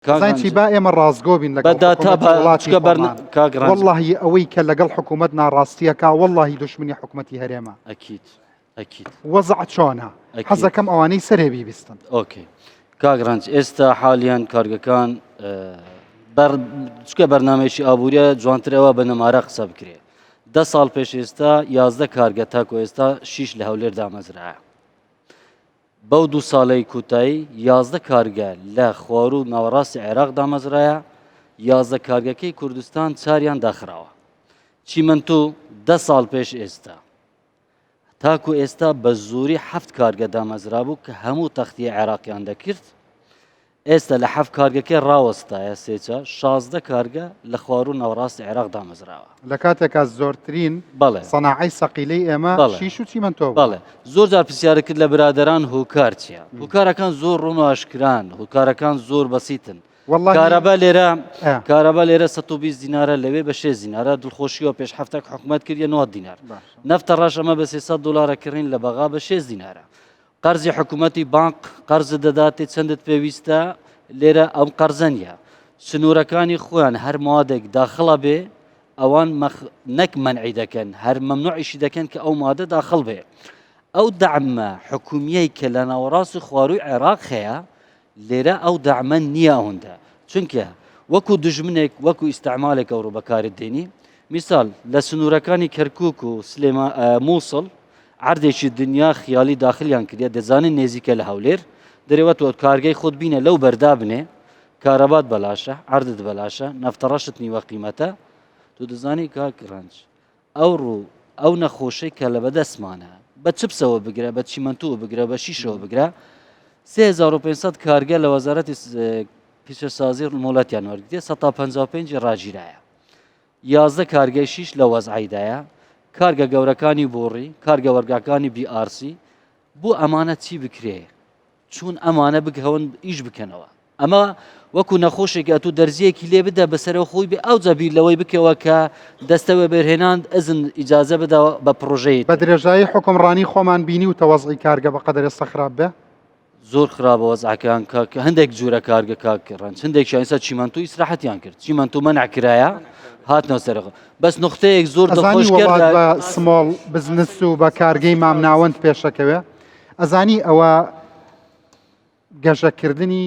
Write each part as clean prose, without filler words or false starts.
زانتی با ئێمە ڕازگۆ بین لەگەڵ بەداتا وڵاتی خۆمان. کاگران واللهی ئەوەی کە لەگەڵ حکوومەتنا ڕاستیەکە واللهی دشمنی حکوومەتی هەرێمە ئەکید وەزع چۆنە حەزەکەم ئەوانەی سەرێبی بیستن. ئۆکێ کاگرانج ئێستا حالیان کارگەکان چکە بەرنمێکی ئابوووریە جوانترەوە بە نەمارە قسە بکرێ 10 ساڵ پێش ئێستا 11 کارگە تاکو ئێستا 6 لە هەولێر دامەزرایە بەو 2 ساڵەی کوتایی 11 کارگە لە خوار و ناوەڕاستی عێراق دامەزرایە 11 کارگەکەی کوردستان چاریان داخراوە چیمەنتو 10 ساڵ پێش ئێستا تاکو ئێستا بە زووری 7 کارگە دامەزرا بوو کە هەموو تەختیە عێراقیان دەکرد ئێستا لە 7 کارگەکەی ڕاوەستایە سێچە 16 کارگە لە خوار و ناوەڕاستی عێراق دامەزراوە لە کاتێکا زۆرترین بەڵێ سەناعەی سەقیلەی ئێمە شیش و چیمەنتۆ بەڵێ زۆر جار پرسیارە کرد لە برادەران هۆکار چییە؟ هۆکارەکان زۆر ڕوون و ئاشکران هۆکارەکان زۆر بەسیتن کارەبا لێرە 120 دینارە لەوێ بە 6 دینارە دڵخۆشیەوە پێش هەفتێک حکومەت کردە 9 دینار نەفتە ڕەش ئەمە بە 300 دلارە کڕین لە بەغا بە 6 دینارە قەرزی حکوومەتی بانک قەرز دەداتێ چەندت پێویستە لێرە ئەم قەرزە نیە سنوورەکانی خۆیان هەر موادێک داخڵە بێ ئەوان نەک مەنعی دەکەن هەر مەمنوعیشی دەکەن کە ئەو مادە داخڵ بێ ئەو دەعمە حکومیەی کە لە ناوەڕاستی خواروی عێراق هەیە لێرە ئەو دەعمە نییە ئەوەندە چونکە وەکو دژمنێک وەکو ئیستعمالێک ئەو ڕوو بەکارت دێنی میسال لە سنوورەکانی کەرکووک و مووسڵ عردێکی دنیا خیالی داخلیان کردە دەزانن نێزیکە لە هەولێر دەرێوەتەوە کارگەی خۆت بینە لەو بەردا بنێ کارەبات بەلاشە عردت بەلاشە نەفتەڕەشت نیوە قیمەتە تو دەزانی کاکڕانج ئەو ڕوو ئەو نەخۆشەی کە لە بەدەستمانە بە چپسەوە بگرە بە چیمەنتووە بگرە بە شیشەوە بگرە 3500 کارگە لە وەزارەتی پیشەسازی وڵاتیان وەرگرتێ 155 ڕاگیرایە 11 کارگەی شیش لە وەزعیدایە کارگە گەورەکانی بۆڕی کارگە وەرگاکانی BRC بۆ ئەمانە چی بکرێ چون ئەمانە بگەون ئیش بکەنەوە ئەمە وەکو نەخۆشێکی ئەتو دەرزیەکی لێ بدە بەسەرەوە خۆی بێ ئەو جەبیر لەوەی بکەوە کە دەستەوە بەرهێناند ئەزن ئیجازە بدە بە پرۆژەیە بە درێژایی حکمڕانی خۆمان بینی و تەوەزعی کارگە بە قەدەر ئێستا خراپ بێ زۆر خراپە وەزعەکان کە هەندێک جوورە کارگە کاکڕان هەندێکیان ئێستا چیمەنتۆ ئیسراحەتیان کرد چیمەنتۆ مەنعکرایە هاتنەوە سەرەوە بەس نقطەیەک زۆر دڵخۆش کرد بە سمۆڵ بزنس و بە کارگەی مامناوەند پێشەکەوێ ئەزانی ئەوە گەژەکردنی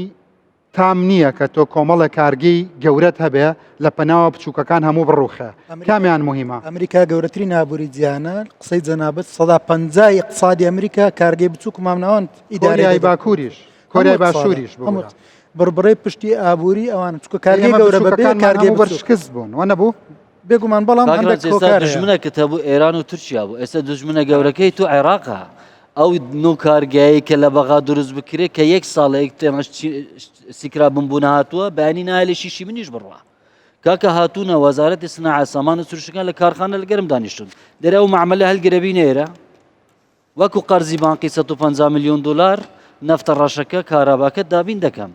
تام نییە کە تۆ کۆمەڵە کارگەی گەورەت هەبێ لە پەناوە بچووکەکان هەموو بڕوخە کامیان مهمە ئەمریکا گەورەترین ئابووری جیهانە قسەی جەنابەت 150 اقتصادی ئەمریکا کارگەی بچووک و مامناوەند ئیداریای باکووریش کۆریای باشووریش بڕبڕی پشتی ئابووری ئەوان چکە کارگەی گەورە بەبێ کارگەی بەرشکست بوون وە نەبوو بێگومان بەڵام دژمنە کە هەبوو ئێران و تورکیا بوو ئێستا دژمنە گەورەکەی تو عێراقا ئەو نو کارگایی کە لە بەغا دروست بکرێت کە 1 ساڵەیەک تێمەش سیکرا بمبوون هاتووە بەینی نایە لە شیشی منیش بڕوە کاکە هاتوونە وەزارەتی سناعە سامان و سروشتەکان لە کارخانە لە گەرم دانیشتون دەرە ئەو معاملە هەلگرەبی نێرە وەکو قەرزی بانقی 150 میلیۆن دلار نەفتە ڕەشەکە کاراباکە دابین دەکەم